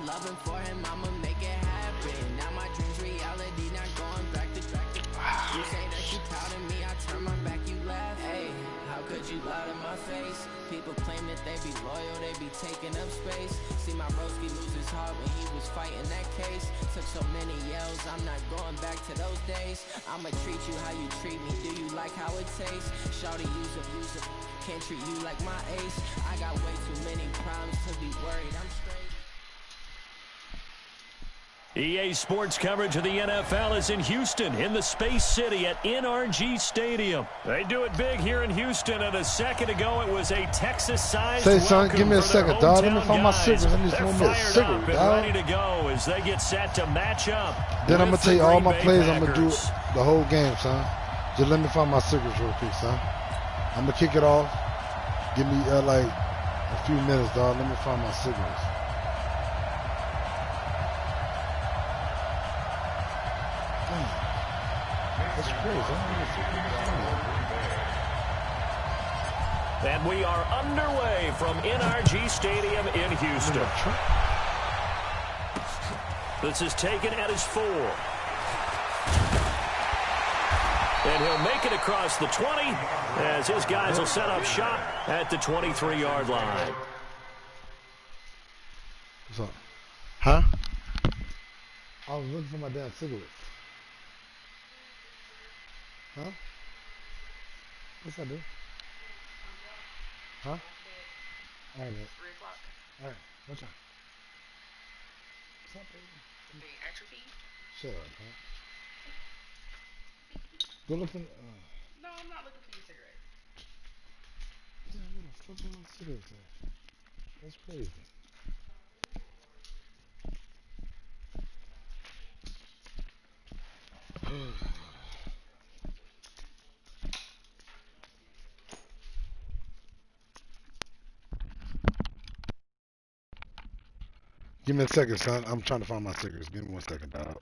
loving for him, I'ma make it happen. Now my dreams reality, not going back to track. You say that you proud of me, I turn my back, you laugh. Hey, how could you lie to my face? People claim that they be loyal, they be taking up space. See my broski lose his heart when he was fighting that case. Took so many yells, I'm not going back to those days. I'ma treat you how you treat me, do you like how it tastes? Shawty use up, can't treat you like my ace. I got way too many problems to be worried, I'm straight. EA Sports coverage of the NFL is in Houston, in the Space City at NRG Stadium. They do it big here in Houston, and a second ago it was a Texas-sized Say, son, give me a second, dog. Let me find my cigarettes. I need They're some more cigarettes, dog. ready to go as they get set to match up. Then I'm going to tell you all my plays. I'm going to do Packers. the whole game, son. Just let me find my cigarettes real quick, son. I'm going to kick it off. Give me, like, a few minutes, dog. Let me find my cigarettes. That's crazy. And we are underway from NRG Stadium in Houston. This is taken at his 4. And he'll make it across the 20 as his guys will set up shop at the 23-yard line. What's up? Huh? I was looking for my damn cigarettes. Huh? What's that, dude? Huh? All right, man. 3 o'clock. All right. What's up? What's up, baby? The extra fee? Shut up, huh? Go look for... No, I'm not looking for your cigarette. Yeah, where the fuck are my cigarettes at? That's crazy. Give me a second, son. I'm trying to find my cigarettes. Give me 1 second, dog.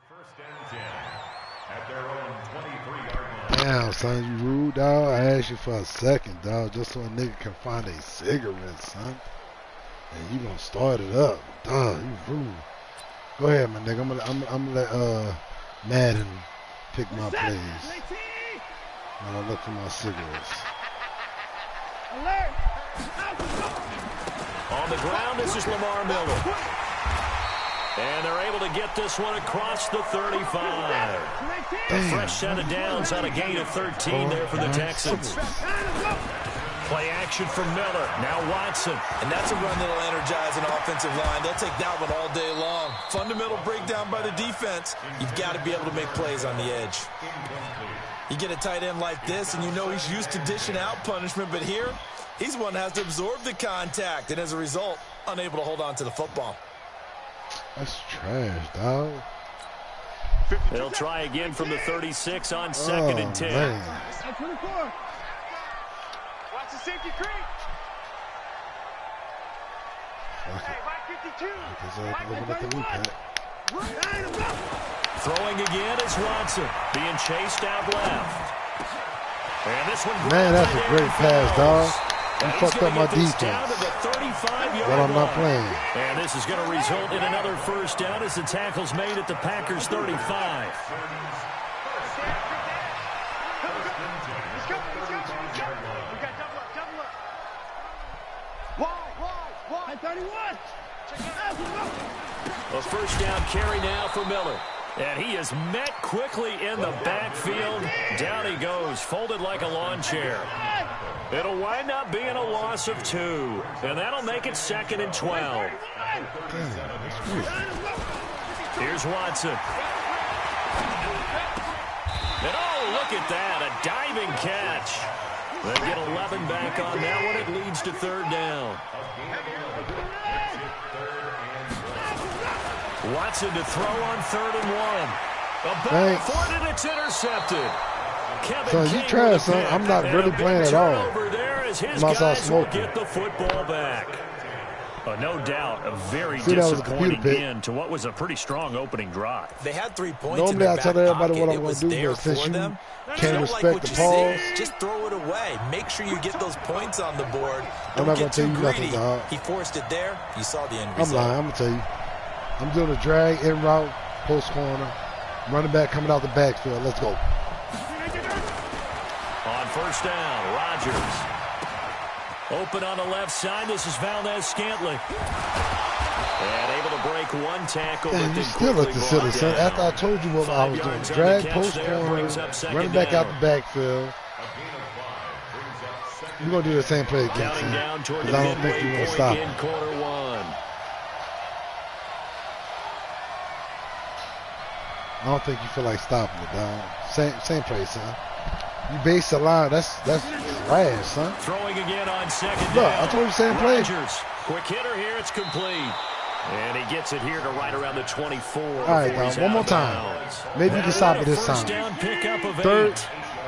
First and 10 at their own 23-yard line. Damn, son, you rude, dog. I asked you for a second, dog, just so a nigga can find a cigarette, son. And you gonna start it up, dog. You rude. Go ahead, my nigga. I'm gonna let Madden pick my plays when I look for my cigarettes. On the ground, this is Lamar Miller. And they're able to get this one across the 35. A fresh set of downs on a gain of 13 there for the Texans. Play action for Miller. Now Watson. And that's a run that'll energize an offensive line. They'll take that one all day long. Fundamental breakdown by the defense. You've got to be able to make plays on the edge. You get a tight end like this, and you know he's used to dishing out punishment, but here, he's one that has to absorb the contact, and as a result, unable to hold on to the football. That's trash, dog. They'll try again from the 36 on 2nd and 10. Man. Watch the safety creep. Hey, 552. Throwing again is Watson, being chased out left. And this one, Man, that's a great pass, dog. You fucked up my defense, but I'm not playing. And this is going to result in another first down as the tackle's made at the Packers' 35. Let's go. We got double up. Wide. 31. A first down carry now for Miller. And he is met quickly in the backfield. Down he goes, folded like a lawn chair. It'll wind up being a loss of 2. And that'll make it 2nd and 12. Here's Watson. And oh, look at that, a diving catch. They get 11 back on that one. It leads to 3rd down. Watson to throw on 3rd and 1. A ball for it, and it's intercepted. So you trash, son. I'm not really playing at all. as his I'm outside guys will smoking. get the football back. No doubt, a very See, that was a computer disappointing pick. end to what was a pretty strong opening drive. They had 3 points Normally in their I tell back everybody pocket. what I'm It gonna was do, there but since for you them. can't If you don't respect like what the you pause, see, just throw it away. Make sure you get those points on the board. I'm Don't not gonna get tell too you nothing, greedy. dog. He forced it there. You saw the end I'm result. lying. I'm gonna tell you. I'm doing a drag in route, post corner, running back coming out the backfield. Let's go. On first down, Rodgers. Open on the left side. This is Valdez-Scantling. And able to break one tackle. And but you then still look quickly the silly, brought son. down. After I told you what I 5 was doing. yards on Drag, the catch post there, corner, brings up second running back out down. the backfield. We're going to do the same play again, Counting son. down toward Because the I don't think you midway want to point stop in him. quarter one. I don't think you feel like stopping it, dog. Same play, son. You base the line. That's trash, son. Throwing again on second Look, down. I told you same play. Rodgers, quick hitter here. It's complete. And he gets it here to right around the 24. All right, before he's dog. One out more of time. bounds. Maybe you can stop it this First time. down pickup of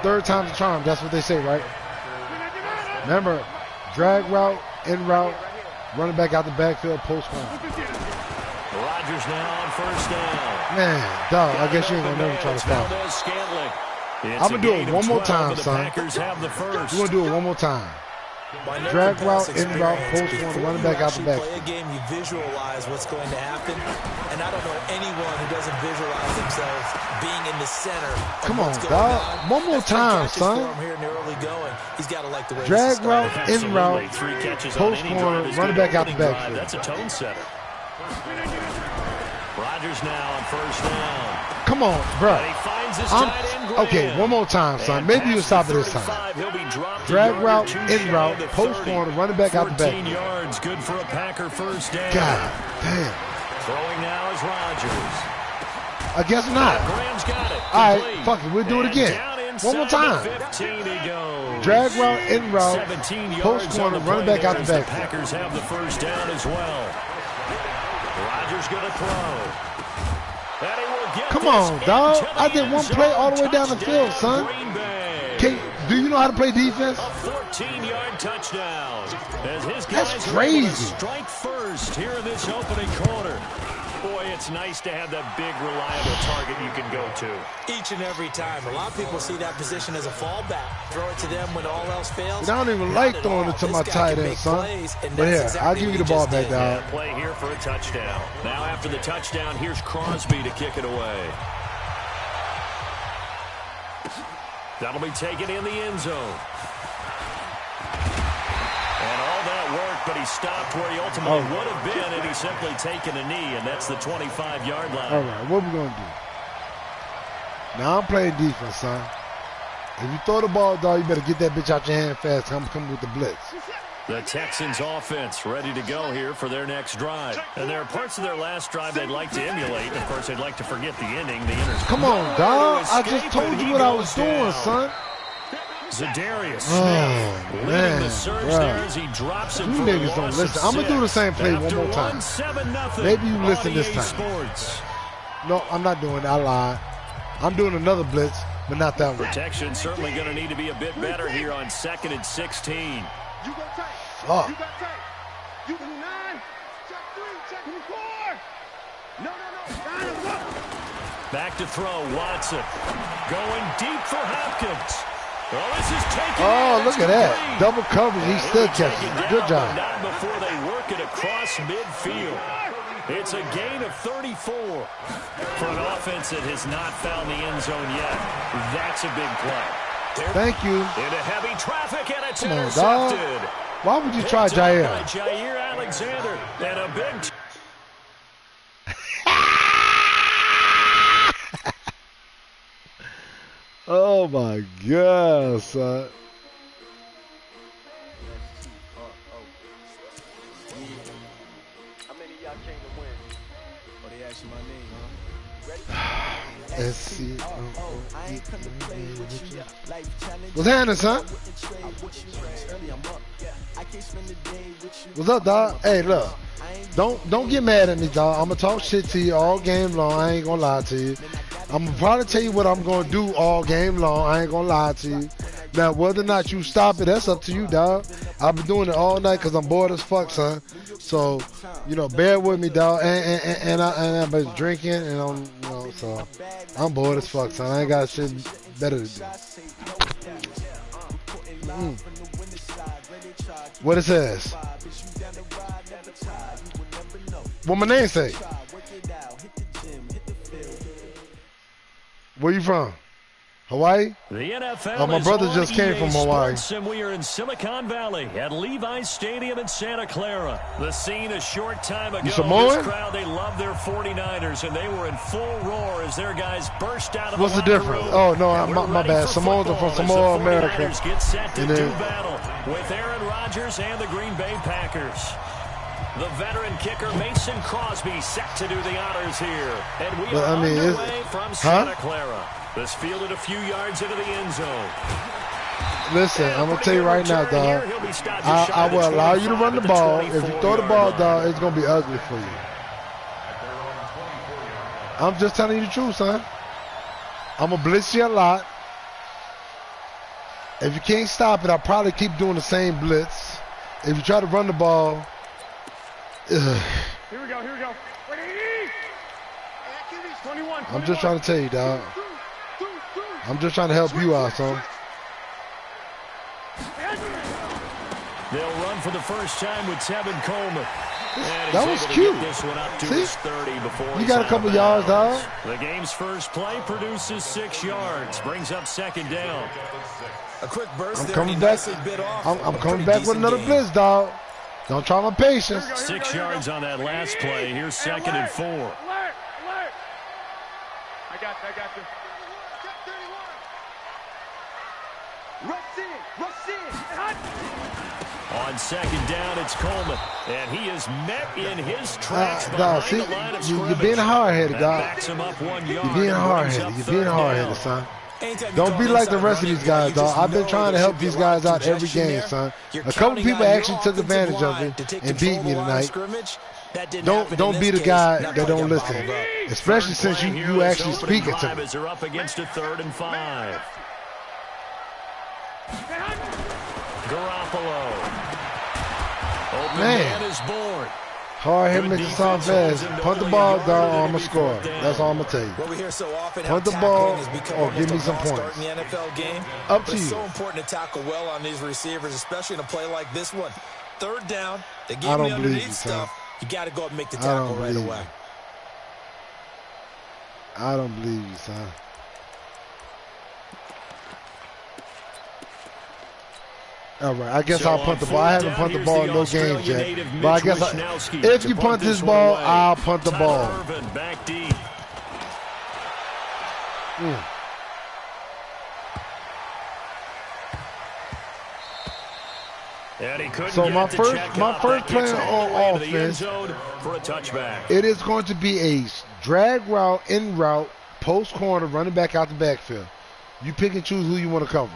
Third time's the charm. That's what they say, right? Remember, drag route, in route, running back out the backfield, post corner. Rodgers now on first down. Man, dog, I guess you ain't going to never try to stop it. Valdez-Scantling. I'm going to do it one more time, The son. Packers have the first. We're going to do it one more time. By knowing Drag the route, pass in route, experience, post corner, before running you back out the actually backfield. play a game, you visualize what's going to happen. And I don't know anyone who doesn't visualize themselves being in the center of Come what's on, going dog. on. One more That's three time, catches son. for him here in the early going. He's got to like the way Drag this is starting. route, in route, Absolutely. 3 catches post on any corner, drive is running good back out the opening drive. backfield. That's a tone setter. Rodgers now on first down. Come on, bro. And he finds his tight end, Graham. Okay, one more time, son. And Maybe you'll past stop the it this time. 35, he'll be dropped a Drag yard or route, two in shy route, of the post 30. corner, running back out the 14 backfield. yards, good for a Packer first down. God damn. Throwing now is Rodgers. I guess not. Graham's got it. All Complete. right, fuck it. We'll do it And again. down One more inside time. the 15 he goes. Drag route, in route, 17 yards post on corner, the running play back out there the as backfield. Packers have the first down as well. Rodgers going to throw. And he will get Come this on, dog. into the I did end one play zone. all the way down the field, Touchdown, son. Green Bay. Do you know how to play defense? A 14-yard touchdown. As his That's guys were able to crazy. strike first here in this opening quarter. Boy, it's nice to have that big, reliable target you can go to. Each and every time. A lot of people see that position as a fallback. Throw it to them when all else fails. I don't even Not like at throwing all. it to This my guy tight can end, make son. plays, and But that's here, exactly I'll give what you he the ball just back, did. dog. Yeah, play here for a touchdown. Now after the touchdown, here's Crosby to kick it away. That'll be taken in the end zone. And all that work, but he stopped where he ultimately would have been, and he's simply taken a knee, and that's the 25-yard line. All right, what we going to do? Now I'm playing defense, son. If you throw the ball, dog, you better get that bitch out your hand fast. I'm coming with the blitz. The Texans offense ready to go here for their next drive. And there are parts of their last drive they'd like to emulate. Of course, they'd like to forget the ending. The Come on, dog. I just told you what I was doing, son. Zadarius Oh, Smith leading man, the surge bro. there as he drops it You for a niggas don't loss listen. of I'm going to do the 6. same play one After more time. 7-0 Maybe you listen on this EA time. Sports. No, I'm not doing it. I lied. I'm doing another blitz, but not that one. Protection certainly going to need to be a bit better here on 2nd and 16. You go tight. Fuck. You got tight. You can 9. Check 3. Check 4. No. 9 up. Back to throw, Watson. Going deep for Hopkins. Well, this is taken. Oh, in. look It's at that. complete. Double coverage. He And still he'll be catches taken it. down, Good but job. not before they work it across midfield. It's a gain of 34 for an offense that has not found the end zone yet. That's a big play. Thank you. Into heavy traffic, and it's Come on, dog. intercepted. Why would you try Picked up Jair? by Jair Alexander. And a big... Oh, my God, son. How many of y'all came to win? Oh, they asked you my name, huh? What's happening, son? What's up, dog? Hey, look. Don't get mad at me, dog. I'm gonna talk shit to you all game long. I ain't gonna lie to you. I'm gonna probably tell you what I'm gonna do all game long. I ain't gonna lie to you. Now, whether or not you stop it, that's up to you, dog. I've been doing it all night because I'm bored as fuck, son. So, you know, bear with me, dog. And I've been drinking, and so I'm bored as fuck, son. I ain't got shit better to do. What it says? What my name say? Where you from? Hawaii? The NFL Oh, my brother is just on came EA from Hawaii. Sports, and we are in Silicon Valley at Levi's Stadium in Santa Clara. The scene a short time ago. Samoan? This crowd, they love their 49ers, and they were in full roar as their guys burst out of What's the locker difference? room. Oh, no, And we're my ready bad. for Samoans are from football as Samoa, the America. 49ers get set to And do then- battle with Aaron Rodgers and the Green Bay Packers. The veteran kicker Mason Crosby set to do the honors here. And we are underway from Santa Clara. This fielded a few yards into the end zone. Listen, I'm going to tell you right now, dog. I will allow you to run the ball. If you throw the ball, dog, it's going to be ugly for you. I'm just telling you the truth, son. I'm going to blitz you a lot. If you can't stop it, I'll probably keep doing the same blitz. If you try to run the ball, Here we go. Ready? 21. I'm just trying to tell you, dog. I'm just trying to help you out, son. They'll run for the first time with Tevin Coleman. That was cute. This one up to See? his 30 before You got a couple yards, dog. The game's first play produces 6 yards, brings up second down. A quick burst I'm there, coming and he back. nicely bit off. I'm A coming pretty back with decent another game. blitz, dog. Don't try my patience. 6 yards on that last play. Here's second and 4. Alert. I got you. Rush in. On second down, it's Coleman. And he is met in his tracks behind Dog, see, the line of you're being hard-headed, That dog. backs him up 1 yard. You're being and brings hard-headed. up You're third being down. hard-headed, son. Anytime you Don't call be an like the inside rest of running these play, guys, you just dog. I've been know trying to there help should be these a lot guys of out every congestion game, there. son. You're A couple counting people on your actually took offensive advantage of line it to take and control beat of me the line of tonight. scrimmage. That didn't happen Don't in be this the case. guy That that play don't got listen, bottled up. especially since Play here, you this actually opening speaking to drive me. as they're up against a 3rd and 5. Garoppolo. Open man is born. Hard hit makes it sound fast. Punt the ball, dog, or I'm going to score. That's all I'm going to tell you. What we hear so often, Punt how the ball tackling has become or almost give me a some must points. start in the NFL game. Up But to it's you. so important to tackle well on these receivers, especially in a play like this one. 3rd down, they I give don't me believe underneath you, stuff. son. You got to go up and make the I tackle don't right believe away. you. I don't believe you, son. All right, I guess So I'll punt the on ball. I fourth haven't down, punted the here's ball the in no Australian games yet. native But I Mitch guess Wishnowsky if to you punt this one ball, away. I'll punt the Tyler ball. Irvin back deep. And he couldn't So get my it to first- check my up. first That gets play all the on way to the end offense, zone for a touchback. It is going to be a drag route, in route, post corner, running back out the backfield. You pick and choose who you want to cover.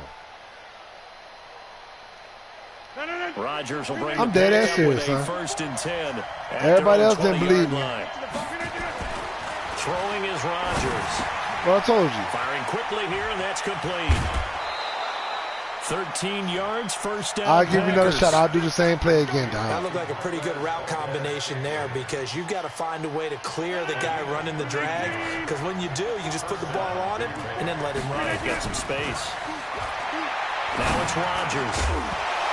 Rodgers will bring I'm the dead pick ass up serious, with a son. 1st and 10. at Everybody their own else didn't 20-yard believe me. line. Throwing is Rodgers. Well, I told you. Firing quickly here, and that's complete. 13 yards, 1st down. I'll give you another Packers. shot. I'll do the same play again, That Don. looked like a pretty good route combination there because you've got to find a way to clear the guy running the drag, because when you do, you just put the ball on him and then let him run. Right, got some space. Now it's Rodgers.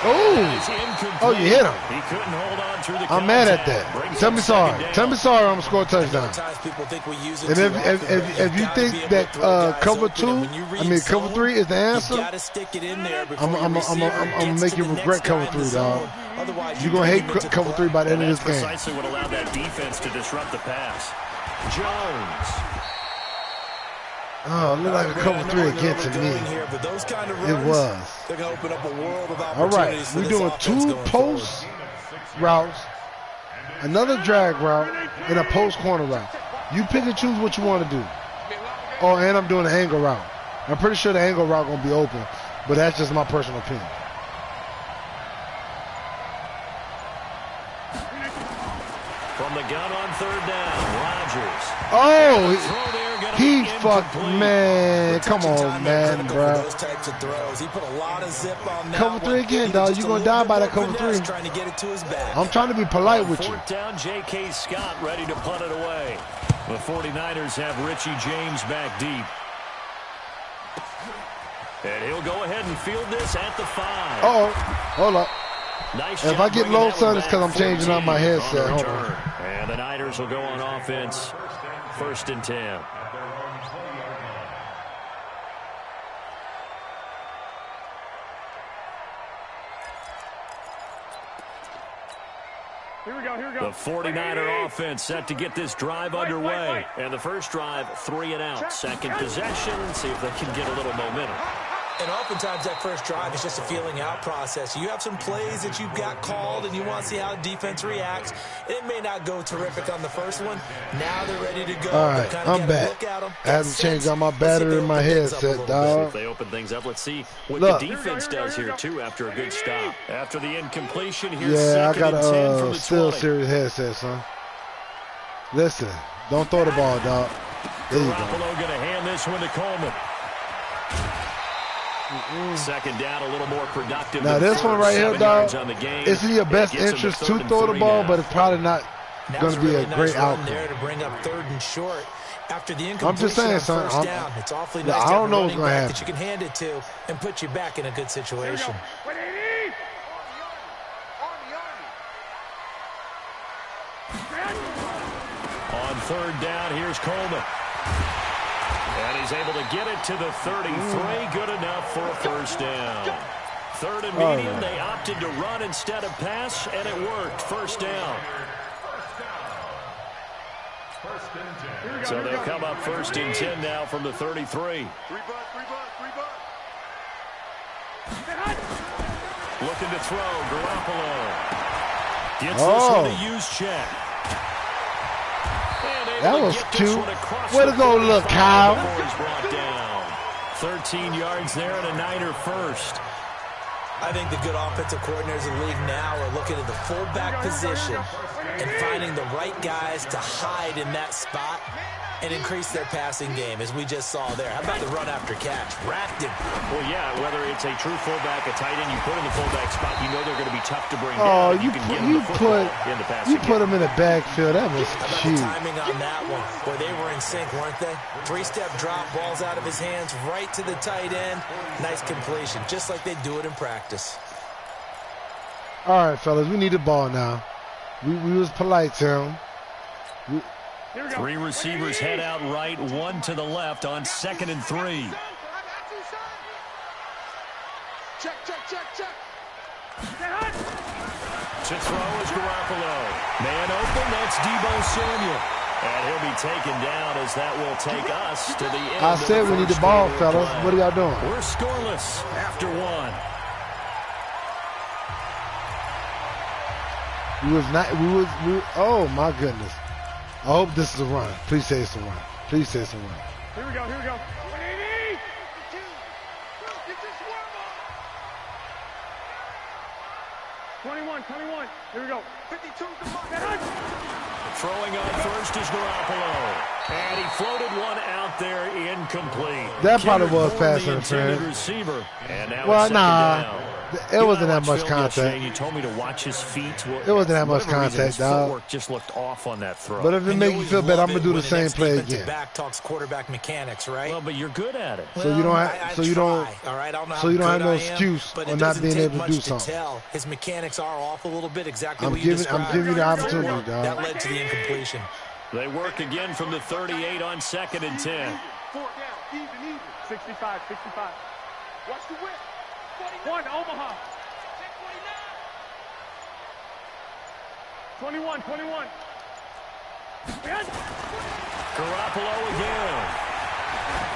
It's Oh, incomplete. you hit him. He couldn't hold on through the I'm mad at contact. that. Brings Tell up me second sorry. down. Tell me sorry. I'm going to score a touchdown. Sometimes people think we use it And too if often, but you you've gotta think be able that to throw guys cover open, two, and when you read cover zone, three is the you answer, got to stick it in there before I'm your receiver gonna gets make to you the next regret guy cover in the three, zone. dog. Otherwise, You're going to hate put him into cover the three by the end of That's this game. precisely what allowed that defense to disrupt the pass. Jones. Oh, it looked like a cover three again to me. Here, but those kind of It runs, was. they're going to open up a world of All opportunities right, for we're this doing offense 2 going post routes, another drag route, and a post corner route. You pick and choose what you want to do. Oh, and I'm doing an angle route. I'm pretty sure the angle route going to be open, but that's just my personal opinion. From the gun on 3rd down, Rodgers. Oh, Throw there, gonna he be fuck, man. Come on, man, bro. Those types of throws. He put a lot of zip on that. Cover 3 again, dog. You're going to die by that cover 3. Trying to get it to his back. I'm trying to be polite with you. Fourth down, J.K. Scott ready to punt it away. The 49ers have Richie James back deep. And he'll go ahead and field this at the 5. Uh-oh. Hold up. Nice if I get low, son, it's because I'm changing out my headset. Hold on. And the Niners will go on offense. 1st and 10. Here we go, here we go. The 49er offense set to get this drive underway. And the first drive, 3 and out. Second possession, see if they can get a little momentum. And oftentimes that first drive is just a feeling out process. You have some plays that you've got called and you want to see how the defense reacts. It may not go terrific on the first one. Now they're ready to go. All right, I'm back. I haven't changed out my battery in my headset, dog. If they open things up, let's see what the defense does here, too, after a good stop. After the incompletion, here's yeah, I got a a Steel Series headset, son. Listen, don't throw the ball, dog. There you go. Garoppolo going to hand this one to Coleman. Second down, a little more productive. Now this one right here, dog, it's in your best interest to throw the ball, but it's probably not going to be a great outcome. There to bring up 3rd and short. After the I'm just saying, son. It's awfully nice I don't know what's going to happen. That you can hand it to and put you back in a good situation. On 3rd down, here's Coleman. And he's able to get it to the 33. Good enough for a 1st down. 3rd and medium, they opted to run instead of pass, and it worked. 1st down. So they'll come up 1st and 10 now from the 33. Looking to throw, Garoppolo. Gets this one to use check. That was cute. Way to go, look, Kyle. 13 yards there and a Niner first. I think the good offensive coordinators in the league now are looking at the fullback position and finding the right guys to hide in that spot and increase their passing game, as we just saw there. How about the run after catch? Racked him. Well, yeah, whether it's a true fullback, a tight end, you put in the fullback spot, you know they're going to be tough to bring down. You put them in the backfield. That was cute. The timing on that one, where they were in sync, weren't they? 3-step drop, balls out of his hands, right to the tight end. Nice completion, just like they do it in practice. All right, fellas, we need the ball now. We was polite to him. 3 receivers head out right, 1 to the left on 2nd and 3. Check. To throw is Garoppolo. Man open, that's Deebo Samuel. And he'll be taken down as that will take us to the end. I said we need the ball, fellas. What are y'all doing? We're scoreless after 1. Oh, my goodness. I hope this is a run. Please say it's a run. Please say it's a run. Here we go. 180. 21. Here we go. 52. Throwing on first is Garoppolo. And he floated one out there incomplete. That probably was pass interference. Receiver. And now well, nah. It wasn't that much contact. You told me to watch his feet. It wasn't that much contact, dog. Just looked off on that throw. But if it makes you feel better, I'm gonna do the same play again. Back talks quarterback mechanics, right? Well, but you're good at it. So you don't have. So you don't have no excuse on not being able to do something. His mechanics are off a little bit. Exactly. I'm giving you the opportunity, dog. That led to the incompletion. They work again from the 38 on 2nd and 10. 65. Watch the whip. 1, Omaha. 21. Garoppolo again.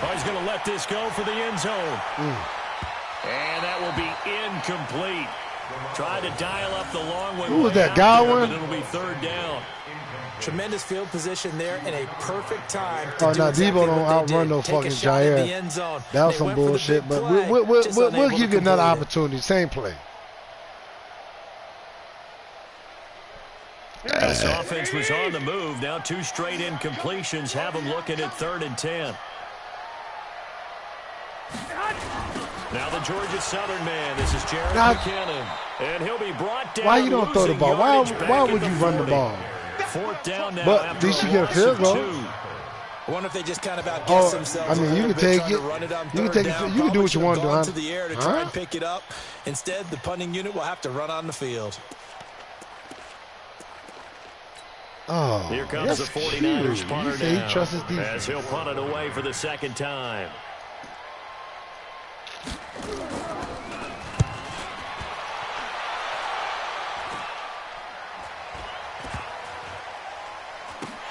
Oh, he's going to let this go for the end zone. And that will be incomplete. Tried to dial up the long one. Who was that, Godwin? It'll be 3rd down. Tremendous field position there and a perfect time to do exactly Deebo don't outrun no fucking Jair. That was some bullshit, but we'll give you another opportunity. Same play. This offense was on the move. Now 2 straight incompletions have them looking at 3rd and 10. Now the Georgia Southern man. This is Jared Now, McKinnon. And he'll be brought down. why you don't throw the losing ball? yardage Why back would at you the run the 40. ball? Fourth down now But after at least a you get a loss field of goal. 2. I wonder if they just kind of outguess themselves. I mean, you can take it. You can take it. You can do what you want to do. To the air to try and pick it up. Instead, the punting unit will have to run on the field. Oh, Here comes the 49ers punter he now, trusts his defense. as he'll punt it away for the second time.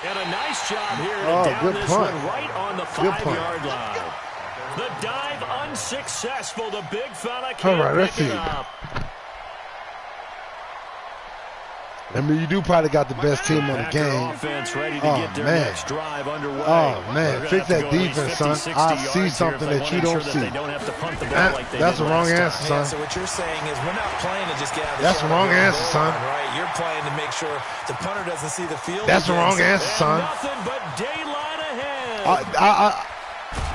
And a nice job here to down good this punt. one right on the 5-yard line. The dive unsuccessful. The big fella can't pick it up. I mean, you do probably got the best team on the game. Offense ready to get their next drive underway. Oh, man. Fix that defense, son. I see something that you don't see. That's the wrong answer, son. So what you're saying is we're not playing to just get out of the That's the wrong answer, son. Right? You're playing to make sure the punter doesn't see the field. That's the wrong answer, son. Nothing but daylight ahead.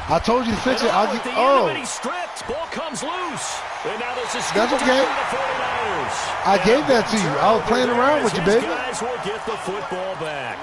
I told you to fix it. He stripped. Ball comes loose. And now this is that's okay. The 49ers. I gave that to you. I was playing around with you, baby. Guys will get the football back.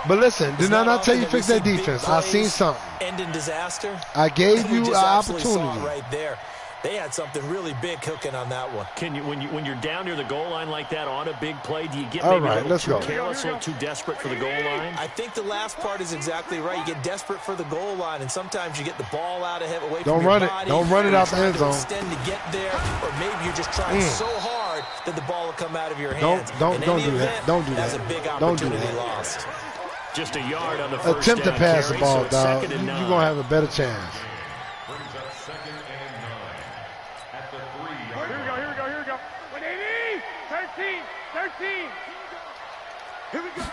But listen, did I not tell you to fix that defense? I seen something. End in disaster. I gave you an opportunity. Right there. They had something really big cooking on that one. Can you, when you're down near the goal line like that on a big play, do you get All maybe right, a little let's too go. careless, a little too desperate for the goal line? I think the last part is exactly right. You get desperate for the goal line, and sometimes you get the ball out ahead, away Don't from run your it. body. Don't run it out the end zone. Extend to get there, or maybe you're just trying so hard that the ball will come out of your hands. Don't do that. Don't do that's that. a big Don't do opportunity that. lost. Just a yard on the first Attempt to down pass carry, the ball, so it's dog. second and You're 9. going to have a better chance. Brings up 2nd and 9 at the 3-yard line. Here we go. 180, 13. Here we go.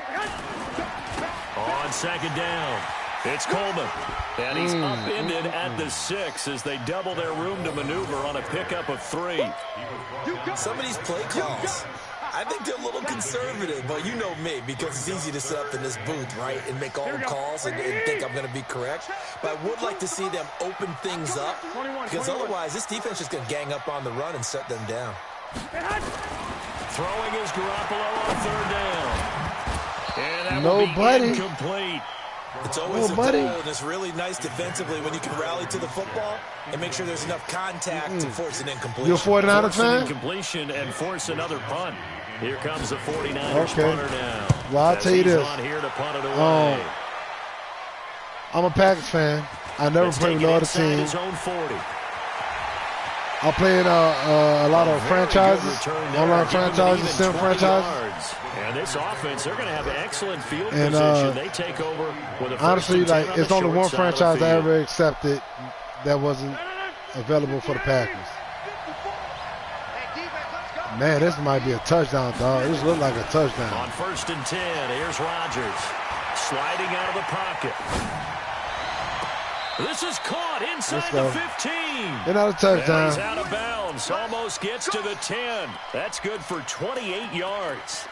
On second down, it's Coleman. And he's upended at the 6 as they double their room to maneuver on a pickup of 3. Some of these play calls, I think they're a little conservative, but you know me, because it's easy to sit up in this booth, right, and make all the calls and think I'm going to be correct. But I would like to see them open things up, because otherwise this defense is going to gang up on the run and shut them down. Throwing is Garoppolo on third down. And that Nobody. will be incomplete. It's always Nobody. a goal, and it's really nice defensively when you can rally to the football and make sure there's enough contact to force an incompletion. You a 49er Force an fan? incompletion and force another punt. Here comes the 49ers punter now. Well, I'll as tell you he's this. on here to punt it away. I'm a Packers fan. I never Let's played take with it no other inside team. his own 40. I played a lot of franchises, online franchises, sim franchises. Yards. And this offense, they're going to have excellent field And, position. They take over with a first Honestly, and 10 like on it's the only short one side of the franchise I field. ever accepted that wasn't available for the Packers. Man, this might be a touchdown, dog. This looks like a touchdown. On 1st and 10, here's Rodgers sliding out of the pocket. This is caught inside the 15. They're not a touchdown. And he's out of bounds. Almost gets to the 10. That's good for 28 yards.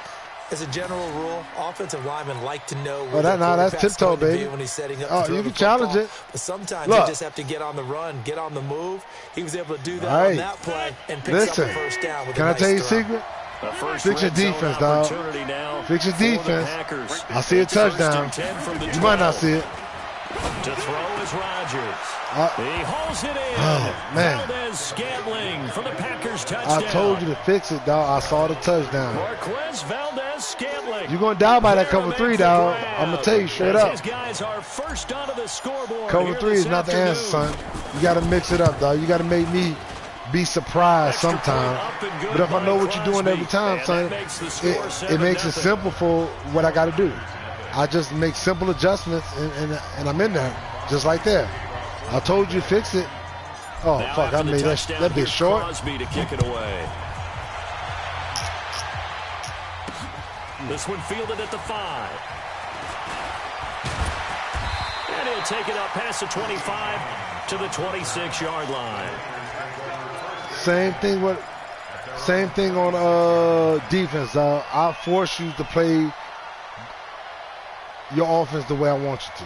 As a general rule, offensive linemen like to know where that's the tiptoe, quarterback's going to baby. be when he's setting up. Oh, to throw you the can challenge football. it. But sometimes Look. you just have to get on the run, get on the move. He was able to do that Hey, on that play and pick listen, up the first down with can a I nice tell you a throw. secret? The first Fix your red zone defense, dog. opportunity now Fix your for the defense. Packers. I see a It's 1st touchdown. and 10 from the You might not 12. see it. To throw is Rodgers. He hauls it in. Oh, man. Valdez-Scantling for the Packers I touchdown. told you to fix it, dog. I saw the touchdown. Marquez Valdez-Scantling. You're going to die by that cover 3, dog. I'm going to tell you straight As up. his guys are first onto the scoreboard Cover here 3 this is not the answer, afternoon. son. You got to mix it up, dog. You got to make me be surprised Extra point sometimes. up and good But if I know by what you're doing Crosby. every time, And son, that makes the score it makes it 7-0. simple for what I got to do. I just make simple adjustments, and I'm in there, just like that. I told you to fix it. Oh, Now fuck, I after the made touchdown, that bit here's short. Crosby to kick it away. This one fielded at the 5. And he'll take it up past the 25 to the 26-yard line. Same thing on defense. I'll force you to play your offense the way I want you to.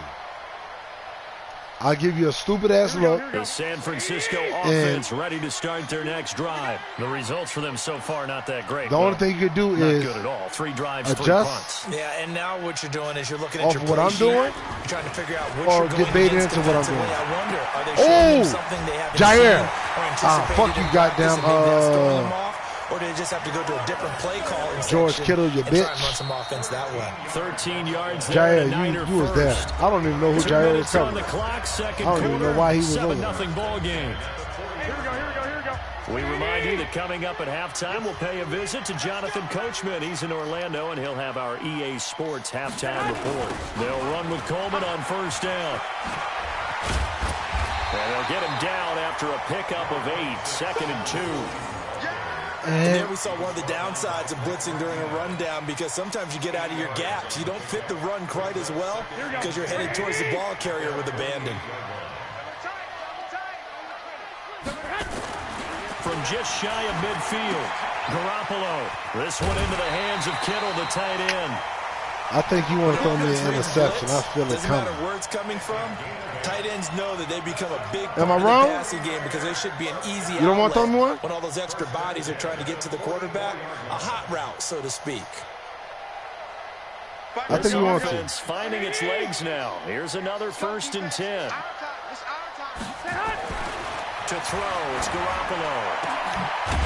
I'll give you a stupid-ass look. The San Francisco offense ready to start their next drive. The results for them so far not that great. The only thing you could do not is good at all. 3 drives, adjust. 3 punts. Yeah, and now what you're doing is you're looking at Off your of what play I'm sheet, doing, trying to figure out what or you're get going baited against into what I'm defensively. doing. I wonder, are they showing them something they haven't Jair. seen or anticipated Fuck you, in practice, goddamn, and maybe that's throwing them off? Or do they just have to go to a different play calling George section Kittle, you and try and bitch. run some offense that way? 13 yards there. Jair, you was there. I don't even know who 2 Jair was minutes on covering. the clock, second I don't even know why he was over 7-0 ball game. Here we go. We remind you that coming up at halftime, we'll pay a visit to Jonathan Coachman. He's in Orlando, and he'll have our EA Sports halftime report. They'll run with Coleman on first down. And they'll get him down after a pickup of 8, 2nd and 2. And there we saw one of the downsides of blitzing during a rundown, because sometimes you get out of your gaps. You don't fit the run quite as well because you're headed towards the ball carrier with abandon. From just shy of midfield, Garoppolo. This one into the hands of Kittle, the tight end. I think you want to throw me an interception. I feel it Doesn't coming. matter where it's coming from. Tight ends know that they become a big part Am I of wrong? the passing game because they should be an easy You don't want to throw outlet me one? when all those extra bodies are trying to get to the quarterback. A hot route, so to speak. I think you want to. Offense finding its legs now. Here's another 1st and 10. To throw, it's Garoppolo.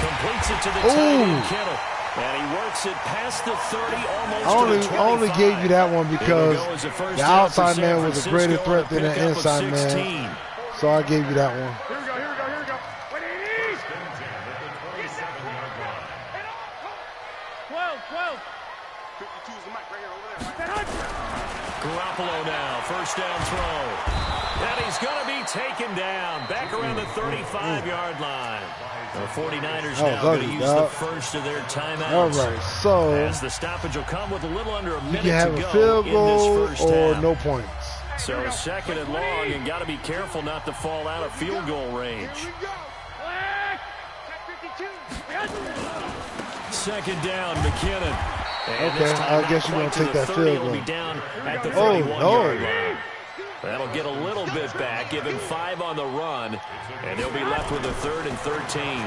Completes it to the tight end, Kittle. And he works it past the 30, almost to the 25. I only gave you that one because the outside man was a greater threat than the Pickup of inside man. 16. So I gave you that one. Here we go. What it is? 12. 52's the mic right here over there. Garoppolo now, first down throw. And he's going to be taken down back around the 35-yard line. The 49ers now going to use the first of their timeouts. All right, so as the stoppage will come with a little under a minute you can have to a go field in goal this first or half. no points. So 2nd and long, and got to be careful not to fall out of field goal range. Here we go. Check 52. 2nd down, McKinnon. And Okay, this time I guess you're not going quite to take that 30, field it'll goal. be down at the Oh, 31-yard no. line. That'll get a little bit back, give him 5 on the run, and they'll be left with a 3rd and 13.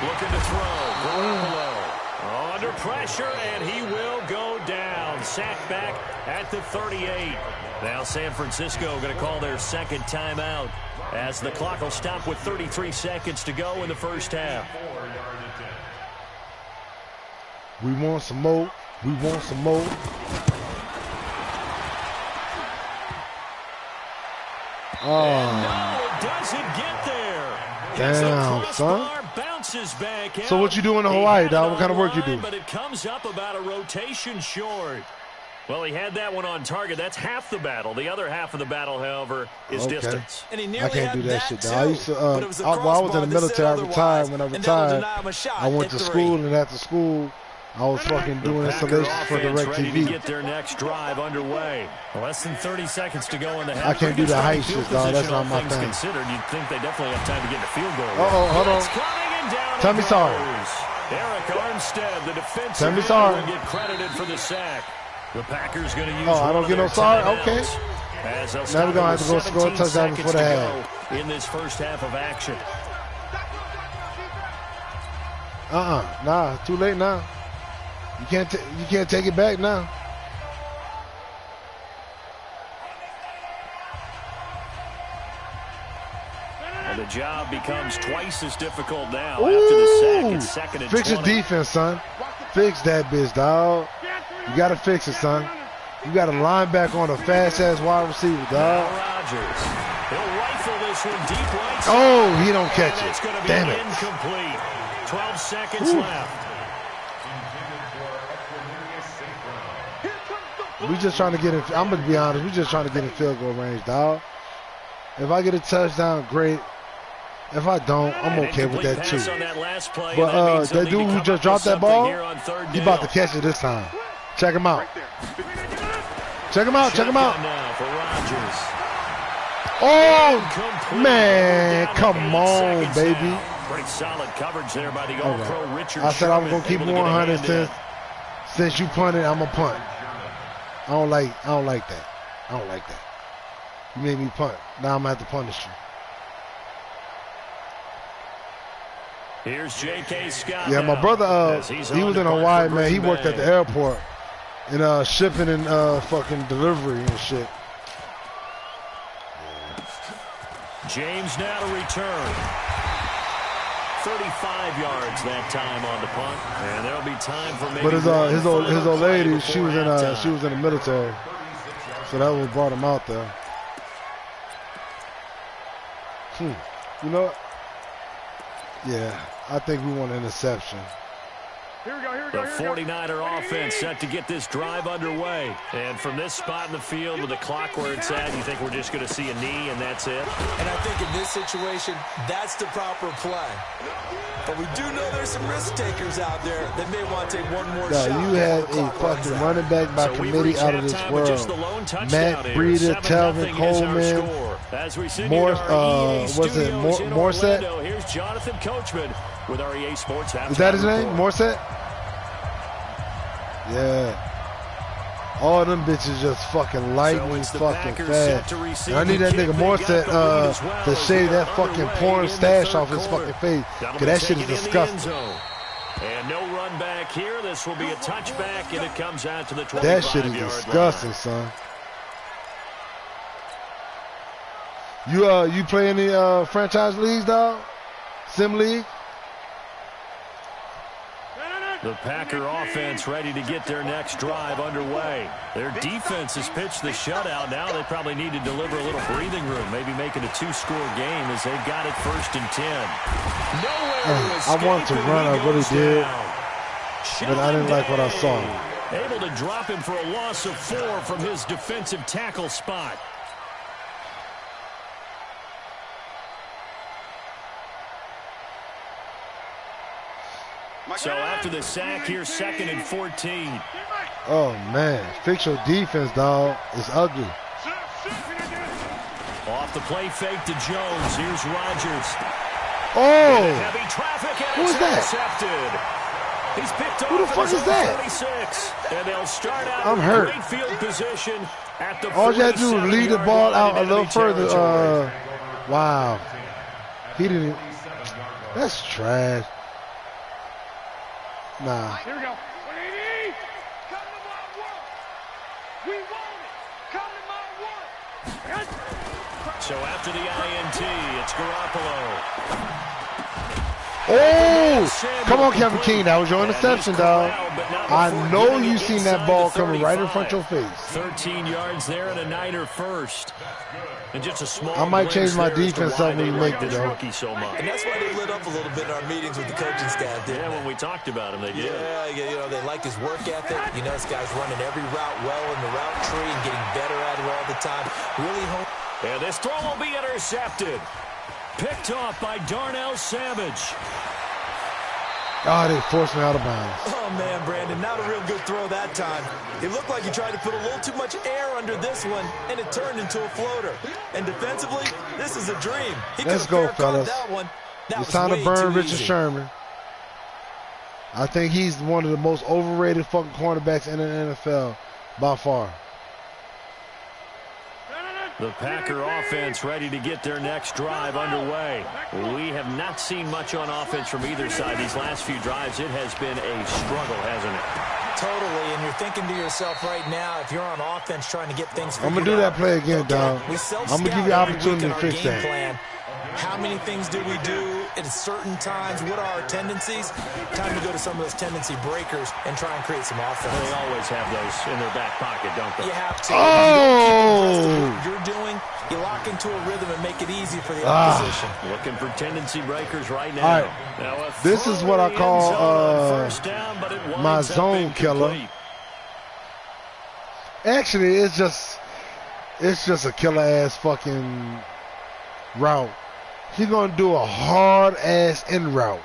Looking to throw, Garoppolo under pressure, and he will go down. Sacked back at the 38. Now San Francisco going to call their 2nd timeout as the clock will stop with 33 seconds to go in the first half. We want some more. We want some more. No, it doesn't get there. Damn, son. Bounces back out. So what you do in Hawaii, dog? What kind of work you do? But it comes up about a rotation short. Well, he had that one on target. That's half the battle. The other half of the battle, however, is distance. And he I nearly can't do had that shit, dog. too, I used to, but it was a while I was in crossbar the that military, said I retired. otherwise, When I and that'll retired, deny him a shot I went at to 3. school, and after school, I was fucking doing Packer installations for offense ready to DirecTV. get their next drive underway. Less than 30 seconds to go in the half. I can't do the height shit, dog. That's not my things thing. Considered, you'd think they definitely have time to get the field goal. Hold on. It's coming and down Tell it me sorry. goes. Eric Armstead, the defensive Tell me end, sorry. will get credited for the sack. The Packers going to use I one don't of get no their sorry? timeouts. Okay. As they'll Now stop we're gonna with have to go score a 17 touchdown before seconds the to half. go in this first half of action. Nah, too late now. You can't take it back now. And the job becomes twice as difficult now after the sack. It's 2nd and Fix 20. your defense, son. Fix that bitch, dog. You gotta fix it, son. You got a linebacker on a fast-ass wide receiver, Now dog. Rodgers. He'll rifle this one deep right. Oh, he don't catch And it. it's going to be Damn it. incomplete. 12 seconds left. We just trying to get in. I'm gonna be honest. We just trying to get in field goal range, dog. If I get a touchdown, great. If I don't, I'm okay with that too. But that dude who just dropped that ball, he about to catch it this time. Check him out. Check him out. Check him out. Oh man, come on, baby. Pretty solid coverage there by the All All-Pro right. Richard I said I'm Sherman, gonna keep able to get a 100 hand in. since you punted. I'm gonna punt. I don't like that. I don't like that. You made me punt. Now I'm going to have to punish you. Here's J.K. Scott. Yeah, my brother, he was in Hawaii, man. He worked at the airport in shipping and fucking delivery and shit. James now to return. 35 yards that time on the punt, and there'll be time for maybe. But his old lady, she was in the military, so that what brought him out there. You know what? Yeah, I think we want an interception. Here we go, here we The go, here we go. 49er offense set to get this drive underway. And from this spot in the field with the clock where it's at, you think we're just going to see a knee and that's it? And I think in this situation, that's the proper play. But we do know there's some risk takers out there that may want to take one more shot. You had a fucking running back by committee out of this world. Matt Breida, Telvin Coleman, Morset. Here's Jonathan Coachman with our EA Sports halftime. Is that his name? Morset? Yeah. All them bitches just fucking lightning fucking fast. And I need that nigga Morset to shave that fucking porn stash off his fucking face. Cause that shit is disgusting. And no run back here. This will be a touchback, and it comes out to the 25-yard line. That shit is disgusting, son. You play any franchise leagues, dog? Sim league? The Packer offense ready to get their next drive underway. Their defense has pitched the shutout. Now they probably need to deliver a little breathing room, maybe make it a 2-score game as they've got it 1st and 10. I want to run, I really did, but I didn't like what I saw. Able to drop him for a loss of 4 from his defensive tackle spot. So after the sack here, 2nd and 14. Oh, man. Fix your defense, dog. It's ugly. Off the play fake to Jones. Here's Rodgers. Oh! Heavy traffic, and who is that? Intercepted. He's picked Who the off fuck is that? 26, and they'll start out I'm with hurt. great field position at the All you have to do is lead the ball out a little further. Wow. He didn't. That's trash. Nah. Here we go. 180. Come to my work. We want it. Come to my work. So after the INT, it's Garoppolo. Oh! Come on, Kevin King. That was your interception, dog. I know you seen that ball coming right in front of your face. 13 yards there and a Niner first. And just a small I might change my defense up when you make it, though. So much. And that's why they lit up a little bit in our meetings with the coaching staff, didn't they? When we talked about him, they did. Yeah, you know, they like his work ethic. You know, this guy's running every route well in the route tree and getting better at it all the time. Really home. And this throw will be intercepted. Picked off by Darnell Savage. Oh, they forced me out of bounds. Oh, man, Brandon, not a real good throw that time. It looked like he tried to put a little too much air under this one, and it turned into a floater. And defensively, this is a dream. Let's go, fellas. It's time to burn Richard Sherman. I think he's one of the most overrated fucking cornerbacks in the NFL by far. The Packer offense ready to get their next drive underway. We have not seen much on offense from either side. These last few drives, it has been a struggle, hasn't it? Totally, and you're thinking to yourself right now, if you're on offense trying to get things figured out. I'm going to do that play again, dog. I'm going to give you an opportunity to fix that. Plan. How many things do we do at certain times? What are our tendencies? Time to go to some of those tendency breakers and try and create some offense. They always have those in their back pocket, don't they? You have to. Oh! What you're doing, you lock into a rhythm and make it easy for the opposition. Looking for tendency breakers right now. All right. Now this is what I call down, my zone killer. Actually, it's just a killer ass fucking route. He's going to do a hard-ass in route.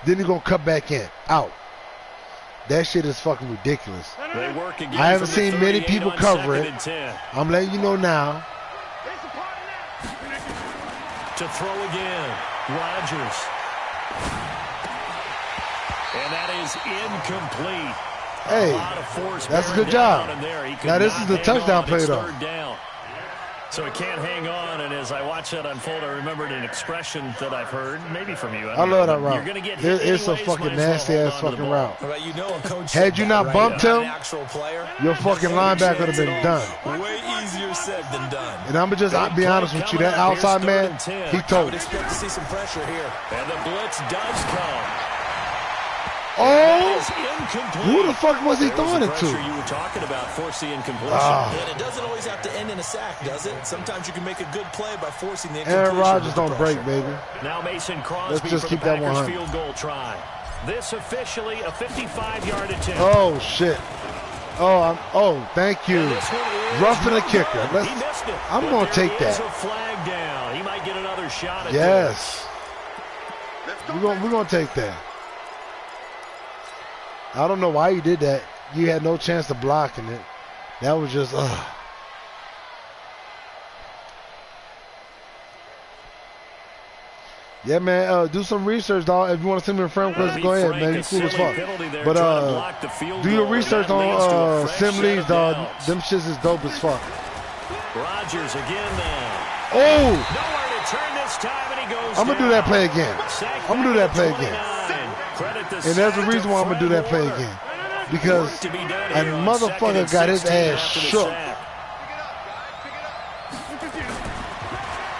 Then he's going to cut back in. Out. That shit is fucking ridiculous. I haven't seen many people cover it. I'm letting you know now. To throw again. Rodgers. And that is incomplete. Hey, that's a good job. Now this is the touchdown play, though. So he can't hang on, and as I watch that unfold, I remembered an expression that I've heard, maybe from you. I love that route. You're going to get hit It's a anyways, fucking might as well nasty-ass hold on to the fucking ball. route. Right, you know a coach Had said you that, not right? bumped Not him, an actual player. your fucking linebacker would have been done. Way easier said than done. And I'm just be honest with you, that outside man, he I told. would expect to see some pressure here. And the blitz does come. Oh, Is incomplete. who the fuck was he There throwing the it pressure to? you were talking about, force the incompletion. And it doesn't always have to end in a sack, does it? Sometimes you can make a good play by forcing the incompletion. Aaron Rodgers with the don't break, pressure. baby. Now Mason Crosby Let's just for keep the that Packers 100. field goal try. This officially a 55-yard attempt. Oh shit. Oh, thank you. And this one is Roughing the no kicker. good. He missed it. I'm But gonna there take is that. a flag down. He might get another shot at Yes. We're gonna take that. I don't know why you did that. You had no chance of blocking it. That was just Yeah, man, do some research, dog. If you want to send me a friend request, go ahead, man. You cool as fuck. But do your research on sim leagues, dog. Them shits is dope as fuck. Rodgers again now. Oh! Nowhere to turn this time, and he goes I'm going to do that play again. I'm going to do that play again. And there's a reason why I'm going to do that play again. Because a motherfucker got his ass shook.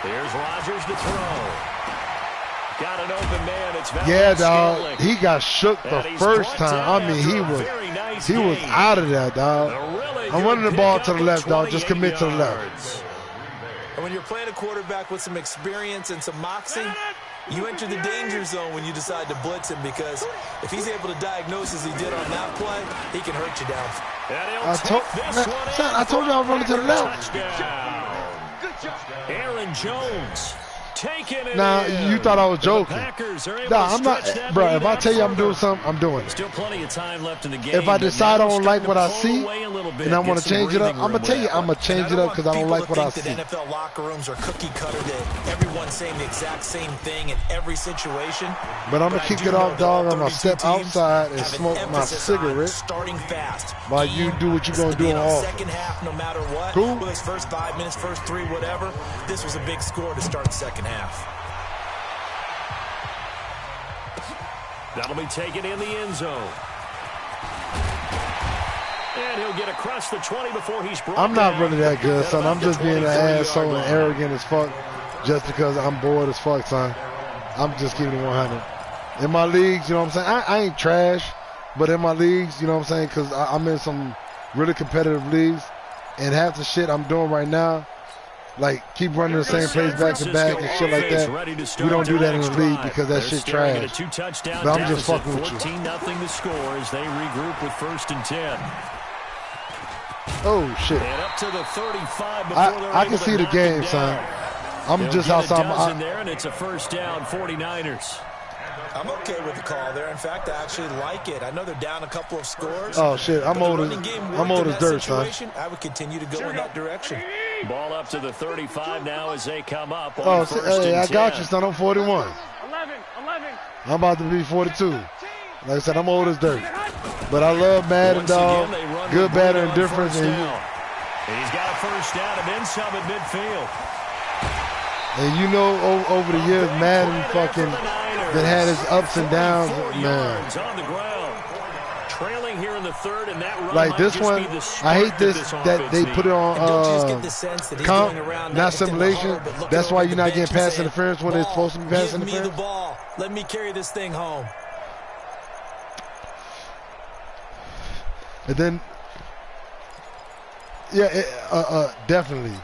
Here's Rodgers to throw. Got an open man. It's Yeah, dog. He got shook the first time. I mean, he was out of there, dog. I'm running the ball to the left, dog. Just commit to the left. And when you're playing a quarterback with some experience and some moxie, you enter the danger zone when you decide to blitz him, because if he's able to diagnose as he did on that play, he can hurt you down. I told you I was running to the left. Aaron Jones taking it. Now, you thought I was joking. Nah, I'm not, bro. If I tell you I'm doing something, I'm doing it. Still plenty of time left in the game. If I decide I don't like what I see and I want to change it up, I'm gonna tell you I'm gonna change it up because I don't like what I see. That NFL locker rooms are cookie cutter, that everyone's saying the exact same thing in every situation. But I'm gonna kick it off, dog. I'm gonna step outside and smoke my cigarette starting fast while you do what you're gonna do on offense. Second half, no matter what. Cool. Whether it's first 5 minutes, first 3, whatever. This was a big score to start the second half. That'll be taken in the end zone. And he'll get across the 20 before he's brought I'm not down. really that good, son. I'm just being an asshole and arrogant as fuck just because I'm bored as fuck, son. I'm just keeping it 100. In my leagues, you know what I'm saying? I ain't trash, but in my leagues, you know what I'm saying? Because I'm in some really competitive leagues, and half the shit I'm doing right now, like keep running the same plays back to back and shit like that. We don't do that in the league because that shit trash. But I'm just fucking with you. 14-0 the score as they regroup with 1st and 10. Oh shit! And up to the 35 before I can see the game, son. I'm just outside my. There, and it's a first down, 49ers. I'm okay with the call there. In fact, I actually like it. I know they're down a couple of scores. Oh shit! I'm old as dirt, son. I would continue to go in that direction. Ball up to the 35 now as they come up. Oh, hey, I got you, son. I'm 41. 11. I'm about to be 42. Like I said, I'm old as dirt. But I love Madden, dog. Good, bad, and indifferent. He's got a first down and then some at midfield. And you know, over the years, Madden fucking that had his ups and downs, man. On the ground. Trailing here in the third, and that run like this one, I hate this that they put it on comp, not simulation. That's why you're not getting pass interference when it's supposed to be pass interference. Give me the ball. Let me carry this thing home. And then, yeah, definitely.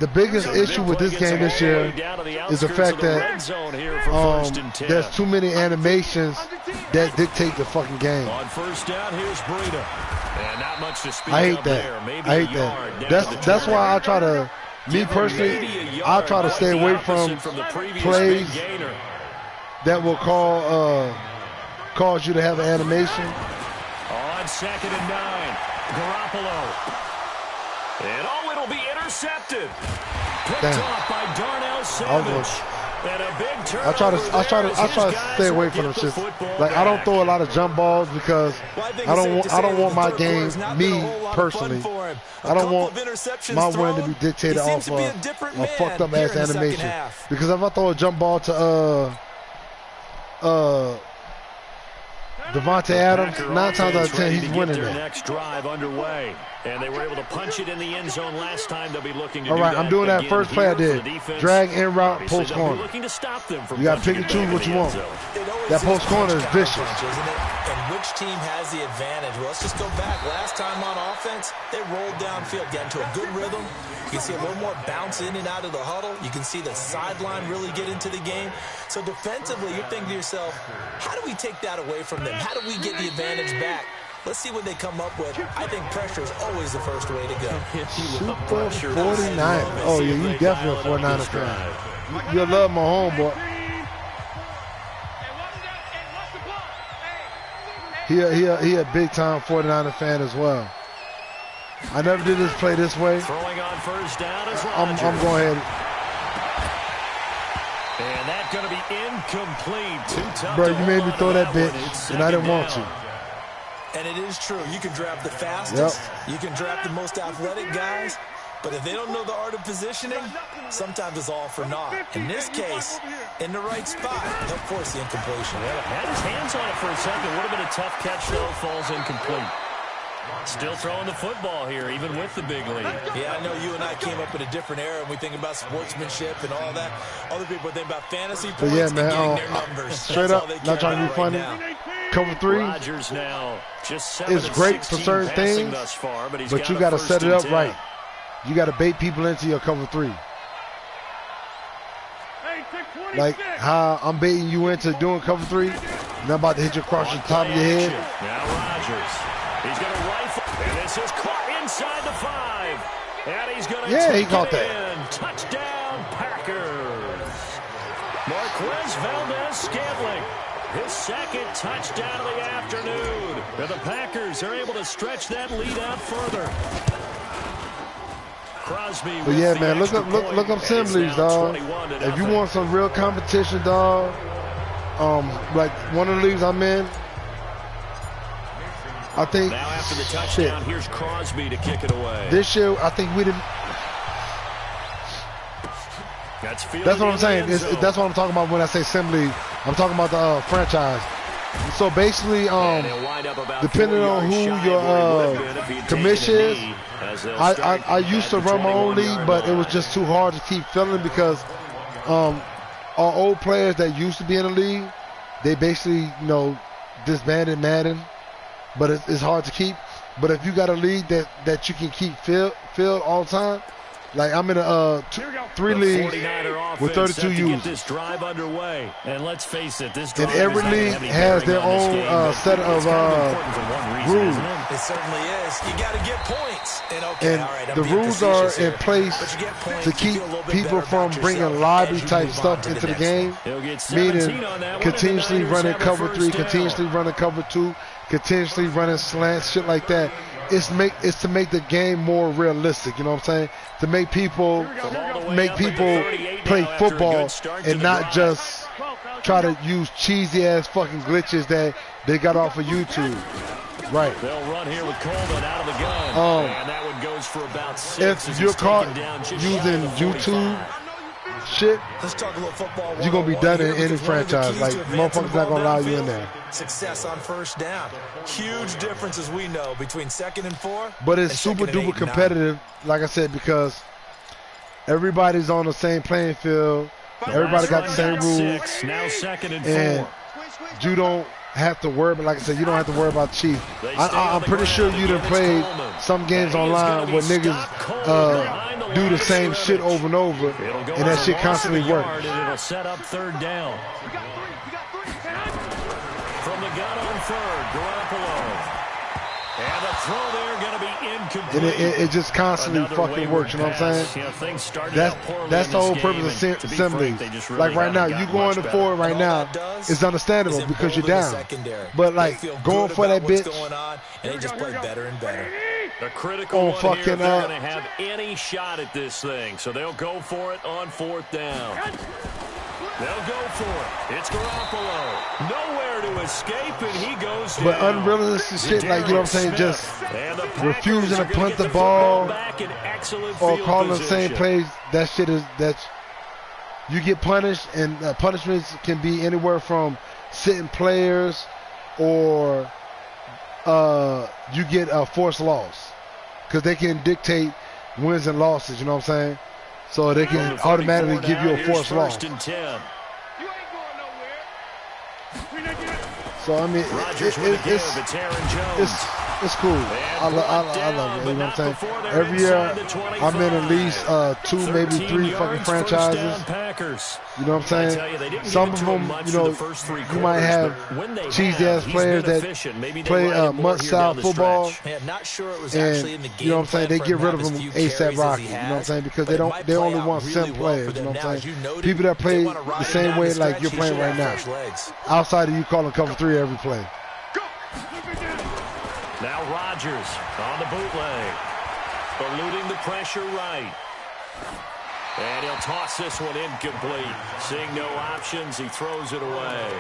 The biggest issue with this game this year is the fact that there's too many animations that dictate the fucking game. On first down, here's Breida. And not much to speak I hate of that. there. Maybe I hate that. That's why I try to, me personally, I try to stay away from plays that will cause you to have an animation. On 2nd and 9, Garoppolo. And it'll be intercepted. Picked off by Darnell Savage. And a big I try to stay away from them shits. Like I don't throw a lot of jump balls because I don't want my game, me personally, I don't want my win to be dictated off of a fucked up ass animation. Because if I throw a jump ball to Devontae Adams, 9 times out of 10 he's winning their that. next drive underway, and they were able to punch it in the end zone last time. They'll be looking to All right, I'm doing that first play I did. Drag in route, post corner. Looking to stop them from you got to pick and choose what you want. That post corner is vicious. Isn't it? And which team has the advantage? Well, let's just go back. Last time on offense, they rolled downfield, got into a good rhythm. You can see a little more bounce in and out of the huddle. You can see the sideline really get into the game. So defensively, you're thinking to yourself, how do we take that away from them? How do we get the advantage back? Let's see what they come up with. I think pressure is always the first way to go. Super 49. Oh, yeah, you definitely a 49er fan. You love my homeboy. He a big time 49er fan as well. I never did this play this way. Throwing on first down is I'm going ahead. And that's going to be incomplete. Too tough. Bro, you made me throw that bitch, and I didn't want to. And it is true. You can draft the fastest. Yep. You can draft the most athletic guys. But if they don't know the art of positioning, sometimes it's all for naught. In this case, in the right spot, he'll force the incompletion. Well, had his hands on it for a second. Would have been a tough catch, though. Falls incomplete. Still throwing the football here, even with the big lead. Yeah, I know you and I came up in a different era, and we think about sportsmanship and all that. Other people think about fantasy points yeah, man, and getting their numbers. Straight up, not trying to be funny. Right Cover 3 Rodgers now just is great for certain things, thus far, but you got to set it up right. You got to bait people into your cover 3. Like how I'm baiting you into doing cover 3, and I'm about to hit you across the top of your head. Now Rodgers, he's going to rifle, and this is caught inside the 5, and he's going to he caught that. Touchdown Packers. Marquez Valdez-Scantling, his second touchdown of the afternoon. And the Packers are able to stretch that lead out further. Crosby, but yeah, man, look up Assemblies, dog. If you want some real competition, dog, like one of the leagues I'm in, I think. Now after the touchdown, here's Crosby to kick it away. This year, I think we didn't. That's what I'm saying. That's what I'm talking about when I say Assembly. I'm talking about the franchise. So basically, depending on who your commission is, I used to run my own league, but it was just too hard to keep filling because our old players that used to be in the league, they basically disbanded Madden, but it's hard to keep. But if you got a league that you can keep filled all the time, like I'm in a 3 leagues with 32 users. This drive underway, and let's face it, this drive and every league has their own set of rules. It certainly is. You got to get points. And the rules are in place to keep people from bringing lobby type stuff into the game, meaning continuously running cover 3, continuously running cover 2, continuously running slants, shit like that. It's to make the game more realistic, you know what I'm saying? To make people play football and not just try to use cheesy ass fucking glitches that they got off of YouTube. Right. They'll run here with Coleman out of the gun. And that one goes for about 6. If you're caught using YouTube shit, let's talk a little football. You're going to be done in any franchise. Like, motherfuckers not going to allow you in there. Success on first down. Huge difference, as we know, between 2nd and 4. But it's super duper competitive, like I said, because everybody's on the same playing field. Everybody got the same rules. Now 2nd and 4. And you don't have to worry about, like I said, you don't have to worry about Chief. I'm pretty sure you done played some games online where niggas do the same shit over and over, and that shit constantly works. It'll set up 3rd down. From the gun on 3rd, Garoppolo. And the throw there going to be incomplete. And it just constantly fucking works, you know what I'm saying? That's the whole purpose of Assembly. Like right now, you going to 4 right now is understandable because you're down. But like going for that bitch. And they just play better and better. The critical one here, they're going to have any shot at this thing. So they'll go for it on 4th down. They'll go for it. It's Garoppolo. Nowhere to escape, and he goes down. But unrealistic shit, like, you know what I'm saying, just refusing to punt the ball or calling the same plays, that shit is, that's, you get punished, and punishments can be anywhere from sitting players or you get a forced loss, because they can dictate wins and losses, you know what I'm saying? So they can automatically give you a forced loss. First and 10. You ain't going nowhere. So, I mean, it's cool. I love it. You know what I'm saying? Every year, I'm in at least 2, maybe 3 fucking franchises. You know what I'm saying? Some of them, you know, you might have cheesy-ass players that play must-style football. And, you know what I'm saying? They get rid of them ASAP Rocky. You know what I'm saying? Because they only want sim players. You know what I'm saying? People that play the same way like you're playing right now. Outside of you calling cover 3 every play. Now Rodgers on the bootleg, eluding the pressure right. And he'll toss this one incomplete. Seeing no options, he throws it away.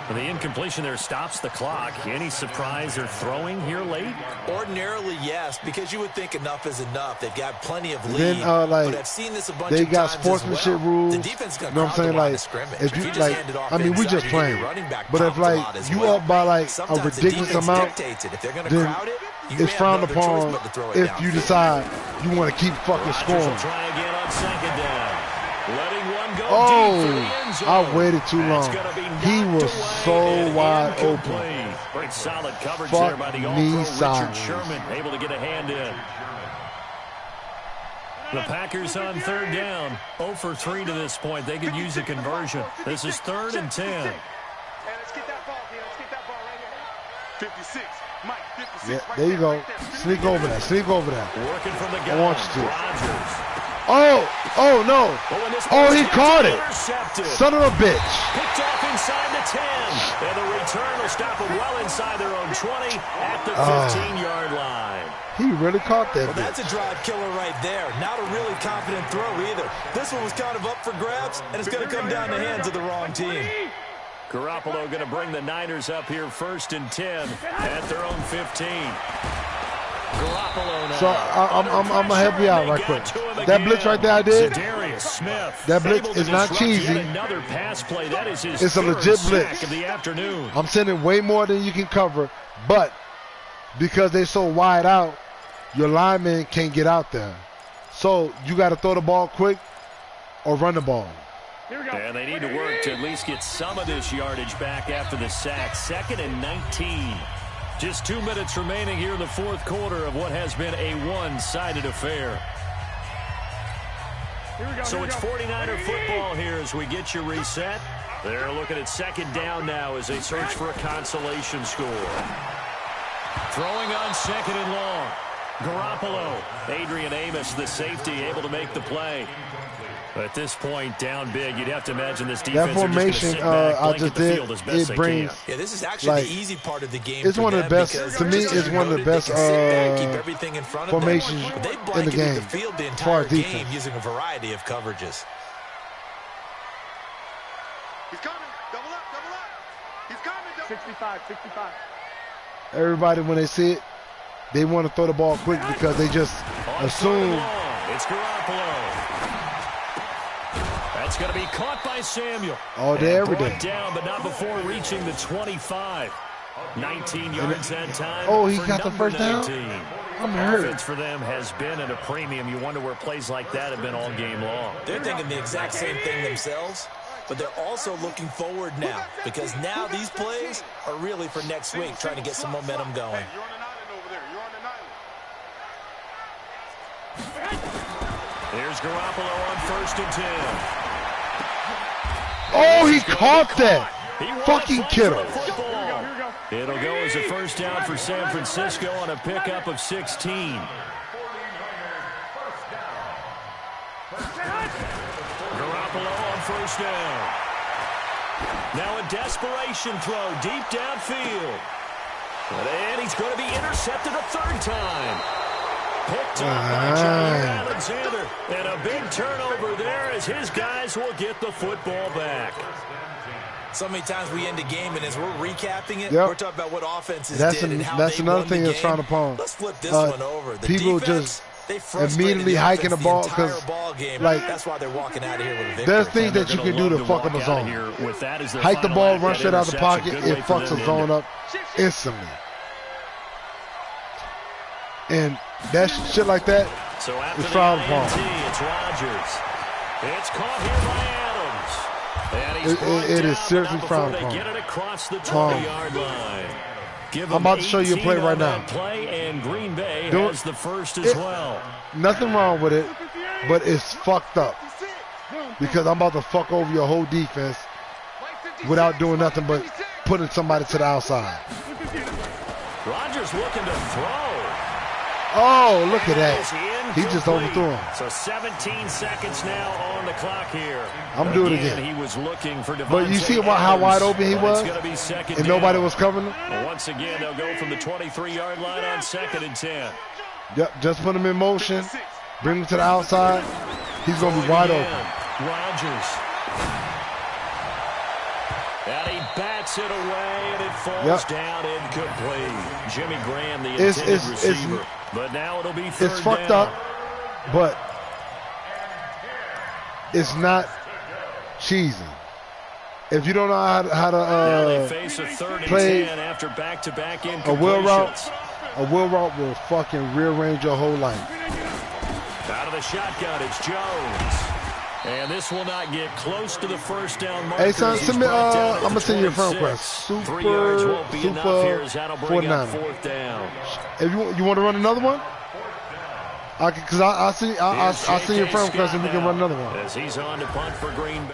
And the incompletion there stops the clock. Any surprise they're throwing here late? Ordinarily, yes, because you would think enough is enough. They've got plenty of lead. Then, but I've seen this a bunch they of got times sportsmanship as well. rules. The defense got, you know what I'm saying? Like, if you like, I mean, we just playing. But if like you up by like a ridiculous amount, then it's frowned upon if you decide you want to keep fucking scoring. Try again on second down. Letting one go Oh, deep for the end zone. I waited too long. He was so wide open. Great solid coverage Fuck there by the me All-Pro Richard sideways. Sherman, able to get a hand in. The Packers on third down, 0 for 3 to this point. They could use a conversion. This is 3rd and 10. Hey, let's get that ball, man. Let's get that ball right here. 56. Mike, 56. Yeah, right there you go. right there. Sneak over that. Sneak over that. Working from the I gun. want you to. Rodgers. Oh no. Oh, he caught it. Intercepted. Son of a bitch. Picked off inside the 10. And the return will stop them well inside their own 20 at the 15-yard line. He really caught that Well, bitch. that's a drive killer right there. Not a really confident throw either. This one was kind of up for grabs, and it's going to come down the hands of the wrong team. Garoppolo going to bring the Niners up here 1st and 10 at their own 15. Garoppolo now. So I'm gonna help you out right quick. That blitz right there I did. Smith, That blitz is not cheesy. Another pass play. That is his It's a legit blitz of the afternoon. I'm sending way more than you can cover, but because they're so wide out, your lineman can't get out there. So you got to throw the ball quick or run the ball. And they need to work to at least get some of this yardage back after the sack. 2nd and 19. Just 2 minutes remaining here in the 4th quarter of what has been a one-sided affair. So it's 49er football here as we get you reset. They're looking at 2nd down now as they search for a consolation score. Throwing on 2nd and long. Garoppolo. Adrian Amos, the safety, able to make the play. At this point, down big, you'd have to imagine this defense. That formation I just did, it brings. Yeah, this is actually like, the easy part of the game. It's one of the best. To me, it's one of the best formations in the game. The field the as far entire as game defense. using a variety of coverages. He's coming. Double up, double up. He's coming. 65, 65. Everybody, when they see it, they want to throw the ball quick because they just assume. It's Garoppolo. That's going to be caught by Samuel. All day, every day. Brought down, but not before reaching the 25. 19 yards that time. Oh, he for got the first down? 19. I'm hurt. Offense for them has been at a premium. You wonder where plays like that have been all game long. They're thinking the exact same thing themselves, but they're also looking forward now because now these plays are really for next week, trying to get some momentum going. Hey, you're on an island over there. You're on an island. Here's Garoppolo on 1st and 10. Oh, he caught that. He Fucking Kittle. It'll go as a first down for San Francisco on a pickup of 16. Garoppolo on 1st down. Now a desperation throw deep downfield. And he's going to be intercepted a 3rd time. Picked off by Jair Alexander. And a big turnover there as his guys will get the football back. So many times we end a game, and as we're recapping it, Yep. we're talking about what offenses did and how that's they another won thing the that's game. frowned upon. Let's flip this one over. The People defense, they frustrated immediately hiking the ball because because, like, that's why they're walking out of here with a victory. there's things that you They're can gonna do to love fuck up a walk out of zone. here with that as their Hike the final ball, act. run That straight out the interception, pocket, good it way for fucks them the to end zone it. up instantly. And that shit like that So after is the frowned INT, upon. it's Rodgers. It's caught here by Adams. And he's brought It is down, seriously but not frowned before they upon. get it across the 20-yard line. Give I'm about to show you a 18 play right on that now. Play, and Green Bay Do has it. the first as well. Nothing wrong with it, but it's fucked up. Because I'm about to fuck over your whole defense without doing nothing but putting somebody to the outside. Rodgers looking to throw. Oh, look at that. Is He just incomplete. overthrew him. So 17 seconds now on the clock here. I'm doing it again. He was looking for But you see how Adams, wide open he but was? it's gonna be second And nobody down. was covering him? And once again, they'll go from the 23-yard line on 2nd and 10. Yep, just put him in motion. Bring him to the outside. He's going to be wide open. Rodgers. And he bats it away, and it falls down incomplete. Jimmy Graham, the intended receiver. But now it'll be third It's fucked down. up, but it's not cheesing. If you don't know how Now they to face a third and play 10 after back-to-back a wheel route, incompletions. will fucking rearrange your whole life. Out of the shotgun, it's Jones. And this will not get close to the first down marker. Hey, son, He's send me, brought down at I'm the going to send you a friend 26. request. 3 yards won't be enough here as that'll bring up 49. fourth down. If you want to run another one, because I'll send you a friend request and we can run another one. As he's on to punt for Green Bay.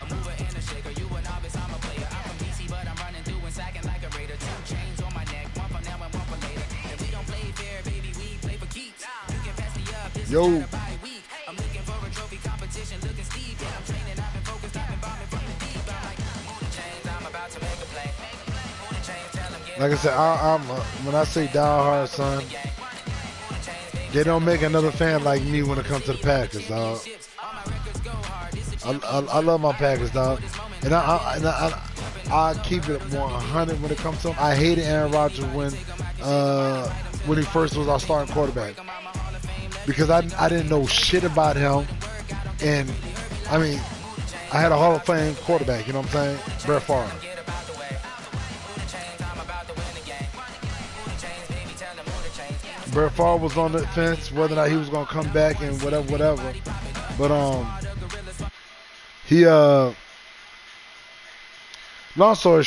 mover and a shaker. You a novice, I'm a player. I'm from DC, but I'm running through and sacking like a raider. 2 chains on my neck, one for now and one for later. And we don't play fair, baby, we play for keeps. You can pass me up, this is not a bye week. I'm looking for a trophy competition, looking steep. Yeah, I'm training, I've been focused, I've been bombing from the deep. I'm like, move the chains, I'm about to make a play. Move the chains, tell them, get Like I said, when I say die hard, son, they don't make another fan like me when it comes to the Packers, dog. I love my Packers, dog, and I keep it 100 when it comes to them. I hated Aaron Rodgers when he first was our starting quarterback because I didn't know shit about him, and I mean I had a Hall of Fame quarterback, you know what I'm saying, Brett Favre. Brett Favre was on the fence whether or not he was gonna come back and whatever. But long story